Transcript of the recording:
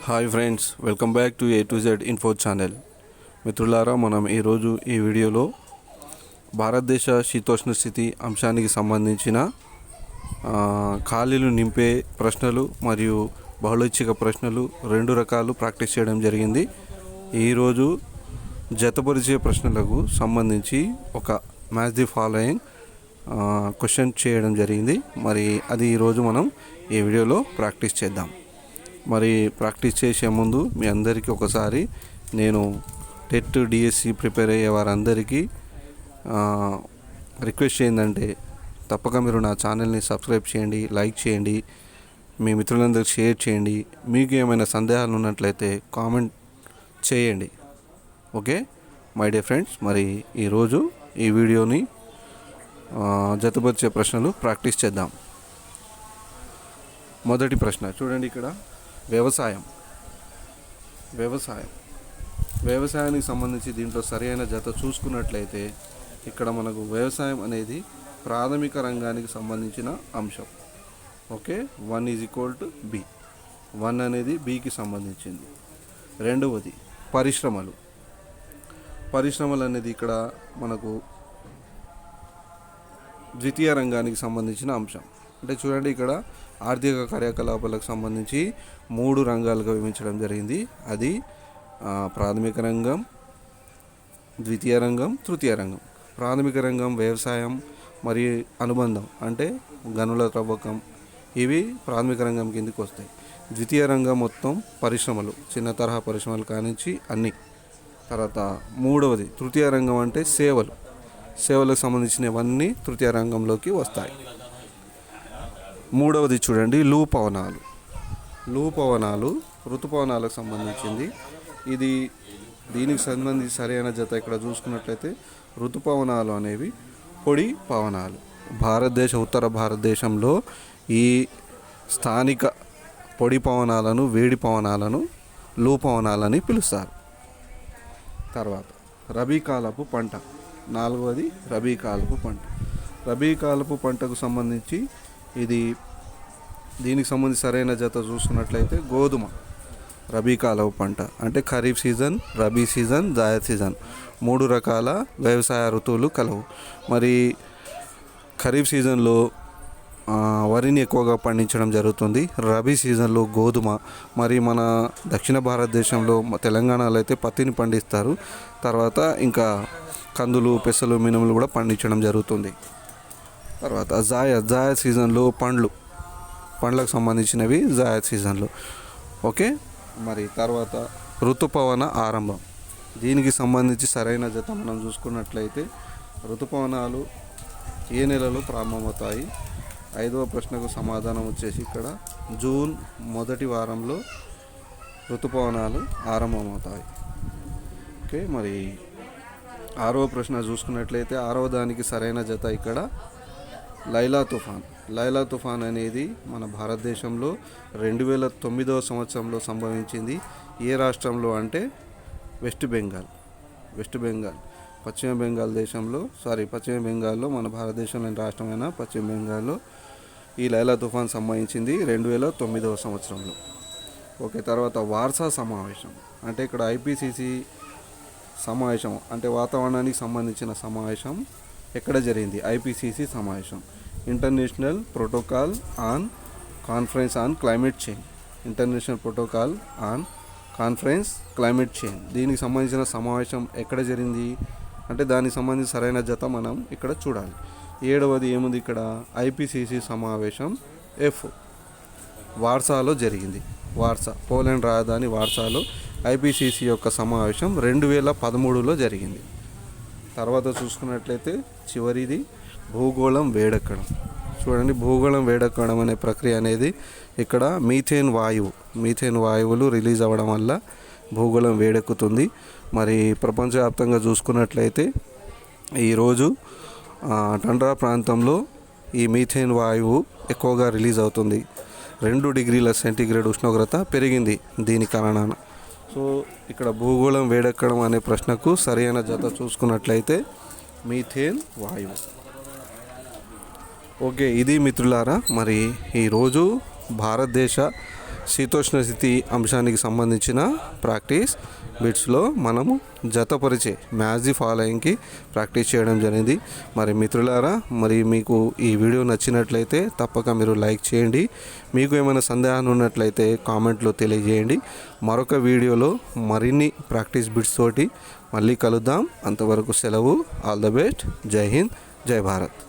Hi friends, welcome back to A to Z info channel. మిత్రులారా, మనం ఈరోజు ఈ వీడియోలో భారతదేశ శీతోష్ణ స్థితి అంశానికి సంబంధించిన ఖాళీలు నింపే ప్రశ్నలు మరియు బహుళైచ్ఛిక ప్రశ్నలు రెండు రకాలు ప్రాక్టీస్ చేయడం జరిగింది. ఈరోజు జతపరిచే ప్రశ్నలకు సంబంధించి ఒక మ్యాచ్ ది ఫాలోయింగ్ క్వశ్చన్ చేయడం జరిగింది. మరి అది ఈరోజు మనం ఈ వీడియోలో ప్రాక్టీస్ చేద్దాం. మరి ప్రాక్టీస్ చేసే ముందు మీ అందరికీ ఒకసారి నేను టెట్ డిఎస్సి ప్రిపేర్ అయ్యే వారందరికీ రిక్వెస్ట్ ఏంటంటే తప్పక మీరు నా ఛానల్ని సబ్స్క్రైబ్ చేయండి, లైక్ చేయండి, మీ మిత్రులందరికీ షేర్ చేయండి. మీకు ఏమైనా సందేహాలు ఉన్నట్లయితే కామెంట్ చేయండి. ఓకే మై డియర్ ఫ్రెండ్స్, మరి ఈరోజు ఈ వీడియోని జతపరిచే ప్రశ్నలు ప్రాక్టీస్ చేద్దాం. మొదటి ప్రశ్న చూడండి, ఇక్కడ వ్యవసాయానికి సంబంధించి దీంట్లో సరైన జత చూసుకున్నట్లయితే ఇక్కడ మనకు వ్యవసాయం అనేది ప్రాథమిక రంగానికి సంబంధించిన అంశం. Okay, 1 = B. 1 అనేది Bకి సంబంధించింది. రెండవది పరిశ్రమలు అనేది ఇక్కడ మనకు ద్వితీయ రంగానికి సంబంధించిన అంశం. అంటే చూడండి, ఇక్కడ ఆర్థిక కార్యకలాపాలకు సంబంధించి 3 రంగాలుగా విభజించడం జరిగింది. అది ప్రాథమిక రంగం, ద్వితీయ రంగం, తృతీయ రంగం. ప్రాథమిక రంగం వ్యవసాయం మరియు అనుబంధం అంటే గనుల త్రవ్వకం, ఇవి ప్రాథమిక రంగం కిందకి వస్తాయి. ద్వితీయ రంగం మొత్తం పరిశ్రమలు, చిన్న తరహా పరిశ్రమలు కానించి అన్నీ. తర్వాత మూడవది తృతీయ రంగం అంటే సేవలకు సంబంధించినవన్నీ తృతీయ రంగంలోకి వస్తాయి. మూడవది చూడండి, ఋతుపవనాలు ఋతుపవనాలకు సంబంధించింది. దీనికి సంబంధించి సరైన జత ఇక్కడ చూసుకున్నట్లయితే ఋతుపవనాలు అనేవి పొడి పవనాలు. ఉత్తర భారతదేశంలో ఈ స్థానిక పొడి పవనాలను, వేడి పవనాలను ఋతుపవనాలని పిలుస్తారు. తర్వాత రబీ కాలపు పంట. నాలుగవది రబీ కాలపు పంటకు సంబంధించి దీనికి సంబంధించి సరైన జత చూసుకున్నట్లయితే గోధుమ. రబీ కాలపు పంట అంటే kharif season, rabi season, Zayed season, 3 రకాల వ్యవసాయ ఋతువులు కలవు. మరి ఖరీఫ్ సీజన్లో వరిని ఎక్కువగా పండించడం జరుగుతుంది. రబీ సీజన్లో గోధుమ, మరి మన దక్షిణ భారతదేశంలో తెలంగాణలో అయితే పత్తిని పండిస్తారు. తర్వాత ఇంకా కందులు, పెసలు, మినుములు కూడా పండించడం జరుగుతుంది. తర్వాత జాయద్ సీజన్లో పండ్లకు సంబంధించినవి జాయద్ సీజన్లో. ఓకే, మరి తర్వాత ఋతుపవన ఆరంభం. దీనికి సంబంధించి సరైన జత మనం చూసుకున్నట్లయితే ఋతుపవనాలు ఏ నెలలో ప్రారంభమవుతాయి? 5వ ప్రశ్నకు సమాధానం వచ్చేసి ఇక్కడ జూన్ మొదటి వారంలో ఋతుపవనాలు ఆరంభమవుతాయి. ఓకే, మరి 6వ ప్రశ్న చూసుకున్నట్లయితే 6వ దానికి సరైన జత ఇక్కడ లైలా తుఫాన్ అనేది మన భారతదేశంలో 2009వ సంవత్సరంలో సంభవించింది. ఏ రాష్ట్రంలో అంటే వెస్ట్ బెంగాల్. పశ్చిమ బెంగాల్లో మన భారతదేశంలోని రాష్ట్రమైన పశ్చిమ బెంగాల్లో ఈ లైలా తుఫాన్ సంభవించింది 2009వ సంవత్సరంలో. ఓకే, తర్వాత వార్సా సమావేశం అంటే ఇక్కడ IPCC సమావేశం అంటే వాతావరణానికి సంబంధించిన సమావేశం ఎక్కడ జరిగింది? IPCC సమావేశం, international protocol on conference on climate change. దీనికి సంబంధించిన సమావేశం ఎక్కడ జరిగింది అంటే దానికి సంబంధించి సరైన జత మనం ఇక్కడ చూడాలి. 7వది ఏముంది ఇక్కడ? IPCC సమావేశం వార్సాలో జరిగింది. పోలాండ్ రాజధాని వార్సాలో IPCC యొక్క సమావేశం 2013లో జరిగింది. తర్వాత చూసుకున్నట్లయితే చివరిది భూగోళం వేడెక్కడం. చూడండి, భూగోళం వేడెక్కడం అనే ప్రక్రియ అనేది ఇక్కడ మీథేన్ వాయువులు రిలీజ్ అవ్వడం వల్ల భూగోళం వేడెక్కుతుంది. మరి ప్రపంచవ్యాప్తంగా చూసుకున్నట్లయితే ఈరోజు టండ్రా ప్రాంతంలో ఈ మీథేన్ వాయువు ఎక్కువగా రిలీజ్ అవుతుంది. 2 డిగ్రీల సెంటీగ్రేడ్ ఉష్ణోగ్రత పెరిగింది దీని కారణాన. సో ఇక్కడ భూగోళం వేడెక్కడం అనే ప్రశ్నకు సరైన జత చూసుకున్నట్లయితే మీథేన్ వాయువు. ఓకే, ఇది మిత్రులారా మరి ఈరోజు భారతదేశ శీతోష్ణ స్థితి అంశానికి సంబంధించిన ప్రాక్టీస్ బిట్స్లో మనము జతపరిచే మ్యాచ్ ది ఫాలోయింగ్కి ప్రాక్టీస్ చేయడం జరిగింది. మరి మిత్రులారా, మరి మీకు ఈ వీడియో నచ్చినట్లయితే తప్పక మీరు లైక్ చేయండి. మీకు ఏమైనా సందేహాలు ఉన్నట్లయితే కామెంట్లో తెలియజేయండి. మరొక వీడియోలో మరిన్ని ప్రాక్టీస్ బిట్స్ తోటి మళ్ళీ కలుద్దాం. అంతవరకు సెలవు. All the best. జై హింద్, జై భారత్.